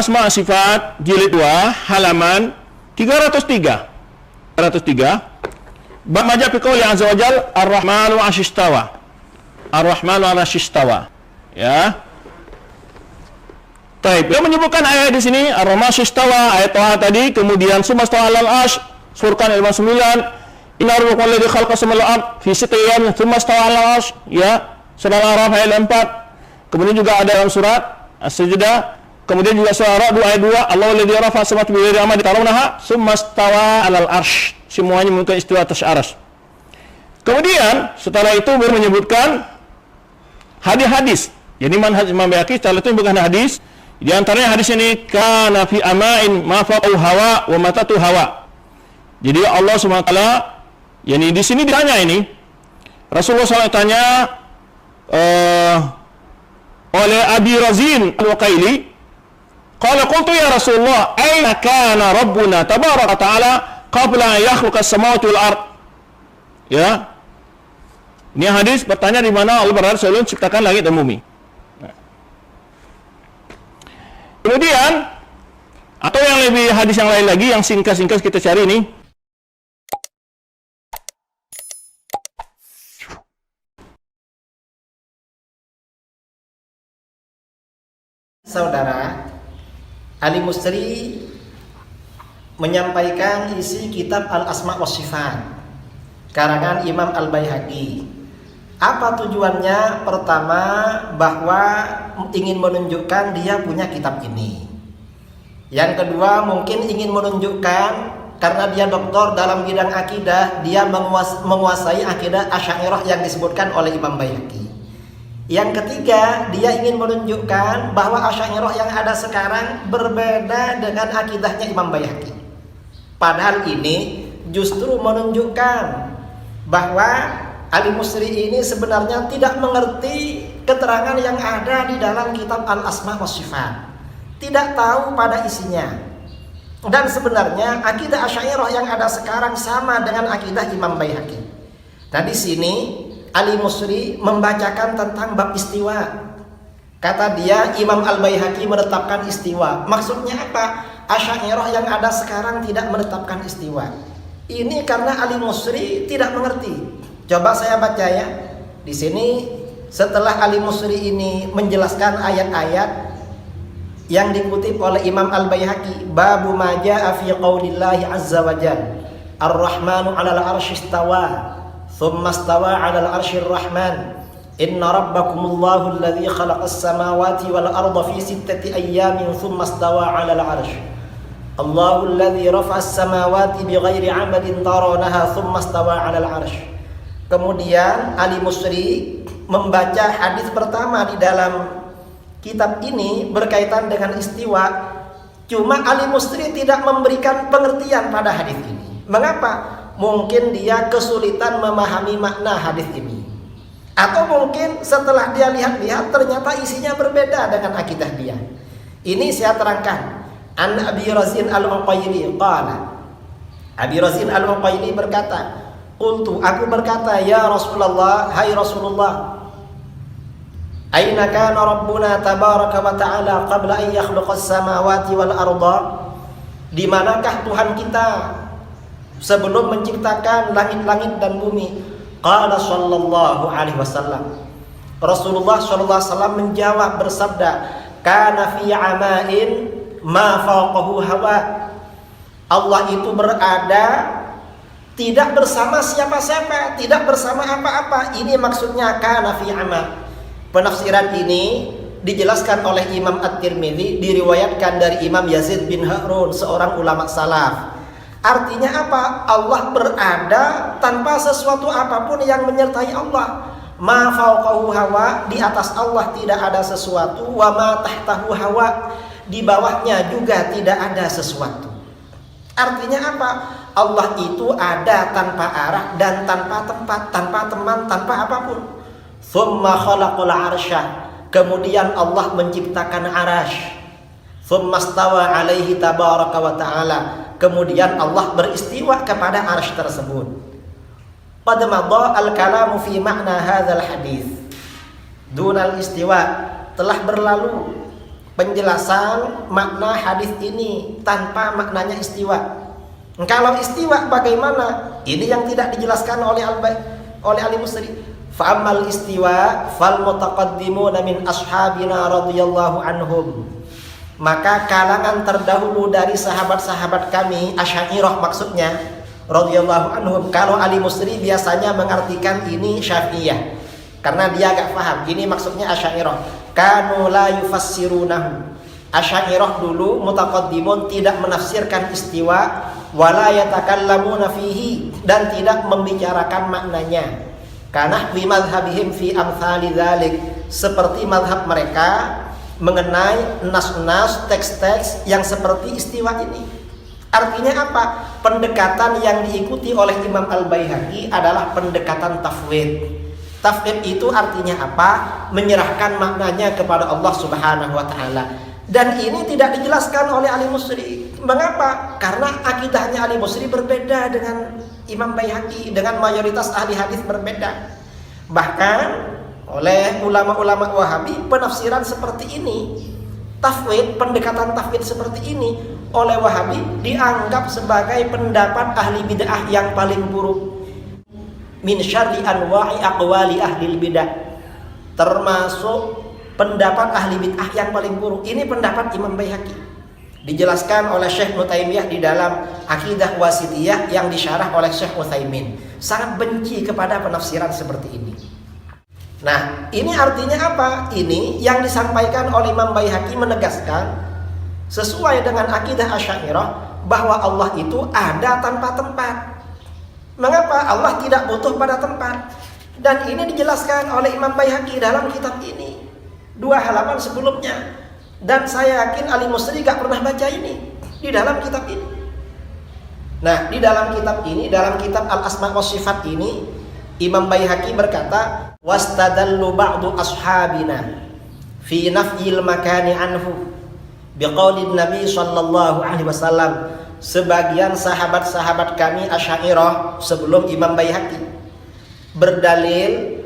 Al-Asma' wa Sifat jilid 2 halaman 303. Bab ma ja'a fi qouli azza wa jalla Ar-Rahmanu 'arsy istawa. Ar-Rahmanu 'arsy istawa. Ya. Baik, dia menyebutkan ayat di sini Ar-Rahmanu 'arsy istawa, ayat Thaha tadi, kemudian sumastawa 'alal 'arsy, Furqan ayat 9, Inna rabbakum alladzi khalaqa samawati wal ardh fi sittati ayyamin tsumma istawa 'alal 'arsy, ya. Surah Al-A'raf ayat 4. Kemudian juga ada dalam surat As-Sajdah, kemudian juga surah Ar-Ra'd ayat 2, Allahu alladzi rafa'a as-samawati bighairi amadin tarawnaha tsumma istawa 'alal 'arsy. Semuanya menggunakan istiwa atas arsy. Kemudian setelah itu baru menyebutkan hadis-hadis. Jadi manhaj Imam Baihaqi setelah itu bukan hadis. Di antaranya hadis ini kana fi ama'in ma faqau hawa wa matatu hawa. Jadi Allah Subhanahu wa taala, yakni di sini ditanya ini Rasulullah SAW tanya oleh Abi Razin Al-Waqaili, qala qultu ya Rasulullah aina kana rabbuna tabaraka ta'ala qabla an yakhluqa as-samawati wal ard. Ya. Ini hadis bertanya di mana Allah berada sebelum menciptakan langit dan bumi. Kemudian atau yang lebih hadis yang lain lagi yang singkat-singkat kita cari ini. Saudara, Ali Musri menyampaikan isi kitab Al-Asma' wa Sifat karangan Imam Al-Baihaqi. Apa tujuannya? Pertama, bahwa ingin menunjukkan dia punya kitab ini. Yang kedua, mungkin ingin menunjukkan karena dia doktor dalam bidang akidah, dia menguasai akidah Asy'ariyah yang disebutkan oleh Imam Baihaqi. Yang ketiga, dia ingin menunjukkan bahwa Asy'ariyah yang ada sekarang berbeda dengan akidahnya Imam Baihaqi. Padahal ini justru menunjukkan bahwa Ali Musri ini sebenarnya tidak mengerti keterangan yang ada di dalam kitab Al-Asma' wa Sifat. Tidak tahu pada isinya. Dan sebenarnya akidah Asy'ariyah yang ada sekarang sama dengan akidah Imam Baihaqi. Nah, di sini Ali Musri membacakan tentang bab istiwa. Kata dia, Imam Al-Baihaqi menetapkan istiwa. Maksudnya apa? Asy'ariyah yang ada sekarang tidak menetapkan istiwa. Ini karena Ali Musri tidak mengerti. Coba saya baca ya. Di sini setelah Ali Musri ini menjelaskan ayat-ayat yang dikutip oleh Imam Al-Baihaqi, babu ma jaa fi qaulillahi azza wa jalla, Ar-Rahmanu 'alal 'arsy istawa, tsumma istawa 'alal 'arsyir rahman. Inna rabbakumullahu alladzi khalaqas samawati wal arda fi sittati ayyamin tsumma istawa 'alal 'arsy. Allahu alladzi rafa'as samawati bighairi 'amadin tarawnaha tsumma istawa 'alal 'arsy. Kemudian Ali Musri membaca hadis pertama di dalam kitab ini berkaitan dengan istiwa. Cuma Ali Musri tidak memberikan pengertian pada hadis ini. Mengapa? Mungkin dia kesulitan memahami makna hadis ini. Atau mungkin setelah dia lihat-lihat ternyata isinya berbeda dengan akidah dia. Ini saya terangkan. An Abi Razin Al-Uqaili qala. Abi Razin Al-Uqaili berkata, qultu, aku berkata, ya Rasulullah, hai Rasulullah, aina kana rabbuna tabaraka wa ta'ala qabla an yakhluqas samawati wal arda? Di manakah Tuhan kita sebelum menciptakan langit-langit dan bumi? Qala sallallahu alaihi wasallam. Rasulullah sallallahu alaihi wasallam menjawab bersabda, kana fi ama'in ma fawqahu hawa. Allah itu berada tidak bersama siapa-siapa, tidak bersama apa-apa. Ini maksudnya kana fi ama. Penafsiran ini dijelaskan oleh Imam At-Tirmidzi, diriwayatkan dari Imam Yazid bin Harun, seorang ulama salaf. Artinya apa? Allah berada tanpa sesuatu apapun yang menyertai Allah. Ma fawqahu hawa, di atas Allah tidak ada sesuatu. Wa ma tahtahu hawa, di bawahnya juga tidak ada sesuatu. Artinya apa? Allah itu ada tanpa arah dan tanpa tempat, tanpa teman, tanpa apapun. Tsumma khalaqal 'arsya, kemudian Allah menciptakan arasy. Tsumma stawa 'alaihi tabaraka wa ta'ala, kemudian Allah beristiwa kepada arasy tersebut. Qad madha al-kalamu fi ma'na hadzal hadis. Dunal istiwa, telah berlalu penjelasan makna hadis ini tanpa maknanya istiwa. Kalau istiwa bagaimana? Ini yang tidak dijelaskan oleh Al-Musri. Fa'amal istiwa fal mutaqaddimuna min ashabina radhiyallahu anhum. Maka kalangan terdahulu dari sahabat-sahabat kami, Asy'ariyah maksudnya, radhiyallahu anhum. Kalau Al-Musri biasanya mengartikan ini Syafi'iyah, karena dia agak paham. Ini maksudnya Asy'ariyah. Kanu la yufassirunahu. Asy'ariyah dulu mutaqaddimun tidak menafsirkan istiwa, wala yatakallamuna fihi, dan tidak membicarakan maknanya. Karena fi madhhabihim fi amthali dzalik, seperti madhab mereka mengenai nas-nas, teks-teks yang seperti istiwa ini. Artinya apa? Pendekatan yang diikuti oleh Imam Al-Baihaqi adalah pendekatan tafwid. Tafwid itu artinya apa? Menyerahkan maknanya kepada Allah Subhanahu wa taala. Dan ini tidak dijelaskan oleh Al-Musri. Mengapa? Karena akidahnya Al-Musri berbeda dengan Imam Baihaqi, dengan mayoritas ahli hadis berbeda. Bahkan oleh ulama-ulama Wahabi penafsiran seperti ini, tafwid, pendekatan tafwid seperti ini oleh Wahabi dianggap sebagai pendapat ahli bid'ah yang paling buruk. Min syarri anwa'i aqwali ahli bid'ah, termasuk pendapat ahli bid'ah yang paling buruk. Ini pendapat Imam Baihaqi. Dijelaskan oleh Syekh Nutaimiyah di dalam Aqidah Wasitiyah yang disyarah oleh Syekh Utsaimin. Sangat benci kepada penafsiran seperti ini. Nah, ini artinya apa? Ini yang disampaikan oleh Imam Baihaqi menegaskan sesuai dengan akidah Asy'ariyah bahwa Allah itu ada tanpa tempat. Mengapa? Allah tidak butuh pada tempat. Dan ini dijelaskan oleh Imam Baihaqi dalam kitab ini 2 halaman sebelumnya. Dan saya yakin Al-Musri gak pernah baca ini di dalam kitab ini. Nah, di dalam kitab ini, dalam kitab Al-Asma' wa Sifat ini, Imam Baihaqi berkata, wastadallu ba'du ashabina fi nafyil makani anhu biqaulin Nabi sallallahu alaihi wasallam. Sebagian sahabat-sahabat kami Asy'ariyah sebelum Imam Baihaqi berdalil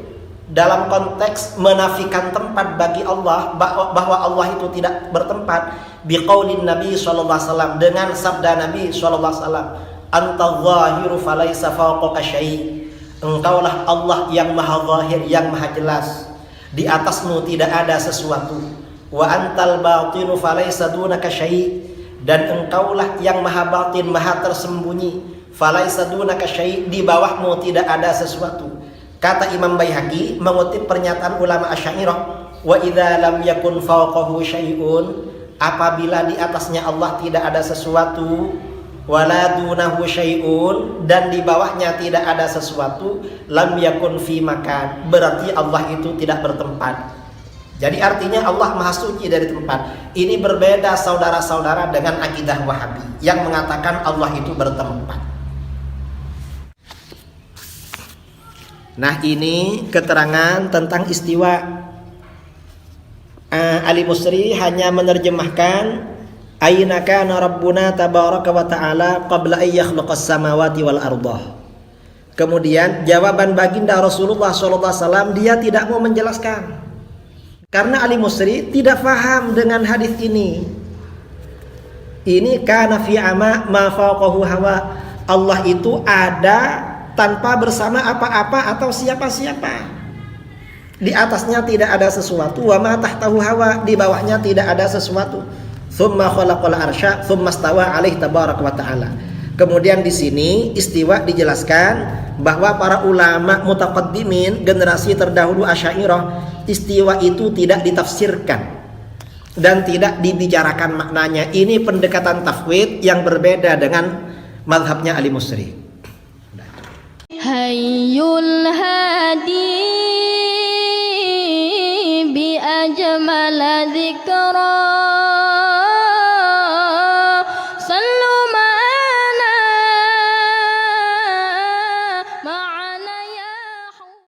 dalam konteks menafikan tempat bagi Allah, bahwa Allah itu tidak bertempat, biqaulin Nabi sallallahu alaihi wasallam, dengan sabda Nabi sallallahu alaihi wasallam, anta zahiru falaisa fawqaka syai'. Engkaulah Allah yang maha zahir, yang maha jelas, di atasmu tidak ada sesuatu. Wa antal batinu falaisa dunaka syai', dan engkaulah yang maha batin, maha tersembunyi, falaisa dunaka syai', di bawahmu tidak ada sesuatu. Kata Imam Baihaqi mengutip pernyataan ulama Asy'ariyah, wa idza lam yakun fawqahu syai'un, apabila di atasnya Allah tidak ada sesuatu, wala dunahu syai'un, dan di bawahnya tidak ada sesuatu, lam yakun fi makan, berarti Allah itu tidak bertempat. Jadi artinya Allah maha suci dari tempat. Ini berbeda saudara-saudara dengan akidah Wahabi yang mengatakan Allah itu bertempat. Nah, ini keterangan tentang istiwa. Al-Musri hanya menerjemahkan aina kana rabbuna tabaraka wa ta'ala qabla ay yakhluqas samawati wal ardah. Kemudian jawaban baginda Rasulullah sallallahu alaihi wasallam, dia tidak mau menjelaskan. Karena Al-Musri tidak paham dengan hadis ini. Ini kana fi ama ma fawqahu hawa. Allah itu ada tanpa bersama apa-apa atau siapa-siapa. Di atasnya tidak ada sesuatu, wa ma tahtahu hawa, di bawahnya tidak ada sesuatu. Tsumma khalaqal arsya tsumma stawa alaihi tabaraka wa taala. Kemudian di sini istiwa dijelaskan bahwa para ulama mutaqaddimin, generasi terdahulu Asy'ariyah, istiwa itu tidak ditafsirkan dan tidak dibicarakan maknanya. Ini pendekatan tafwid yang berbeda dengan mazhabnya Al-Musri. Hayyul hadi bi ajmala dzikra